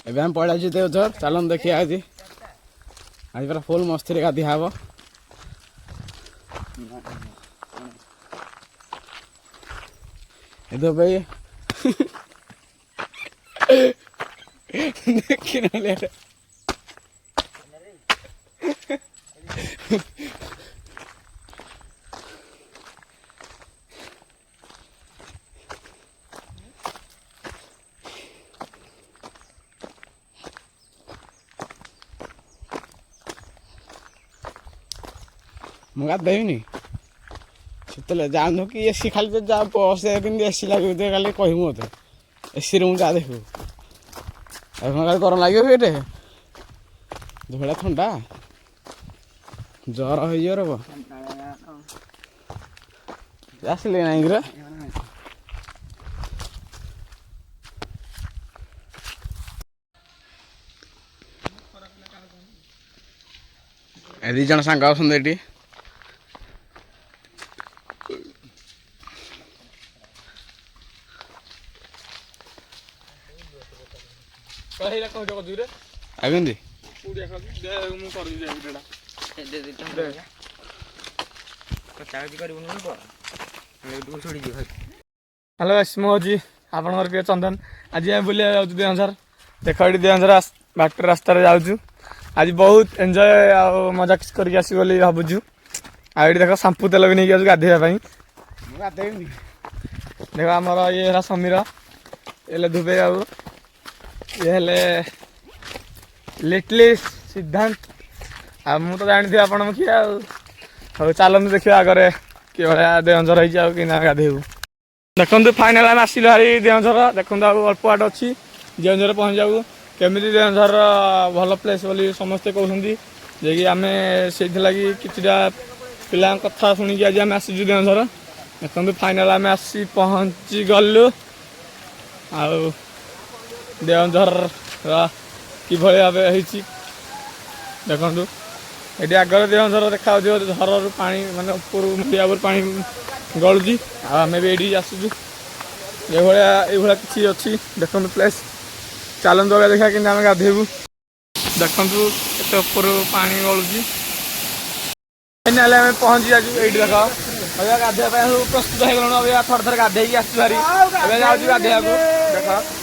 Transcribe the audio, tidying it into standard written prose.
ଏବେ ଆମେ ପଳାଇଛୁ ଦେଓଝର। ଚାଲନ୍ତୁ ଦେଖିବା ଆଜି ପୁରା ଫୁଲ୍ ମସ୍ତିରେ ଗାଧି ହବ। ଏ ଭାଇ ଦେଖି ନହେଲେ ମୁଁ ଗାଧେଇବିନି ସେତେବେଳେ ଯାଆନ୍ତୁ କି ଏସି ଖାଲି ତ ଯା ବସ୍ କେମିତି ଏସି ଲାଗିବ ଖାଲି କହିବୁ ମୋତେ ଏସିରେ ମୁଁ ଗାଧେଇବୁ ଏବେ କାଲି ଗରମ ଲାଗିବ କି ଏଟେ ଭଳିଆ ଥଣ୍ଡା ଜ୍ୱର ହେଇଯିବ ରବ ଆସିଲେ ନାଇଁ କିରେ ଏ ଦି ଜଣ ସାଙ୍ଗ ଅଛନ୍ତି ଏଠି ଆଗନ୍ତି ହ୍ୟାଲୋ ମୁଁ ହେଉଛି ଆପଣଙ୍କର ପ୍ରିୟ ଚନ୍ଦନ। ଆଜି ଆମେ ବୁଲିବାକୁ ଯାଉଛୁ ଦେଓଝର। ଦେଖ ଏଠି ଦେଓଝର ବାଟର ରାସ୍ତାରେ ଯାଉଛୁ। ଆଜି ବହୁତ ଏନ୍ଜୟ ଆଉ ମଜା କରିକି ଆସିବୁ ବୋଲି ଭାବୁଛୁ। ଆଉ ଏଠି ଦେଖ ସାମ୍ପୁ ତେଲ ବି ନେଇକି ଯାଉଛୁ ଗାଧୋଇବା ପାଇଁ। ଦେଖ ଆମର ଇଏ ହେଲା ସମୀର ହେଲେ ଧୁବେ ବାବୁ ଇଏ ହେଲେ ଲିଟଲି ସିଦ୍ଧାନ୍ତ ଆଉ ମୁଁ ତ ଜାଣିଥିବି ଆପଣ କିଏ ଆଉ ହଉ ଚାଲନ୍ତୁ ଦେଖିବା ଆଗରେ କିଭଳିଆ ଦେଓଝର ହେଇଛି ଆଉ କି ନା ଗାଧେଇବୁ। ଦେଖନ୍ତୁ ଫାଇନାଲ ଆମେ ଆସିଲୁ ହାରି ଦେଓଝର। ଦେଖନ୍ତୁ ଆଉ ଅଳ୍ପ ବାଟ ଅଛି ଦେଓଝର ପହଞ୍ଚିବାକୁ। କେମିତି ଦେଓଝର ଭଲ ପ୍ଲେସ୍ ବୋଲି ସମସ୍ତେ କହୁଛନ୍ତି ଯେ କି ଆମେ ସେଇଥିଲାଗି କିଛିଟା ପିଲାଙ୍କ କଥା ଶୁଣିକି ଆଜି ଆମେ ଆସିଛୁ ଦେଓଝର। ଦେଖନ୍ତୁ ଫାଇନାଲ ଆମେ ଆସି ପହଞ୍ଚି ଗଲୁ। ଆଉ ଦେଓଝର କିଭଳି ଭାବେ ହେଇଛି ଦେଖନ୍ତୁ। ଏଠି ଆଗରେ ଦେଓଝର ଦେଖାଯାଉଥିବ ଝରରୁ ପାଣି ମାନେ ଉପରୁ ମୁଣ୍ଡିଆ ଉପରୁ ପାଣି ଗଳୁଛି। ଆଉ ଆମେ ବି ଏଇଠିକି ଆସିଛୁ। ଏଇଭଳିଆ କିଛି ଅଛି ଦେଖନ୍ତୁ ପ୍ଲେସ୍। ଚାଲନ୍ତୁ ଆগে ଦେଖିବା କେମିତି ଆମେ ଗାଧେଇବୁ। ଦେଖନ୍ତୁ କେତେ ଉପରୁ ପାଣି ଗଳୁଛି। ଫାଇନାଲି ଆମେ ପହଞ୍ଚି ଯାଉଛୁ ଏଇଠି ଦେଖ ଗାଧୋଇବା ପାଇଁ ସବୁ ପ୍ରସ୍ତୁତ ହେଇଗଲୁଣି। ଥରେ ଥରେ ଗାଧେଇକି ଆସିଛୁ ଭାରି ଏବେ ଯାଉଛୁ ଗାଧେଇବାକୁ ଦେଖ।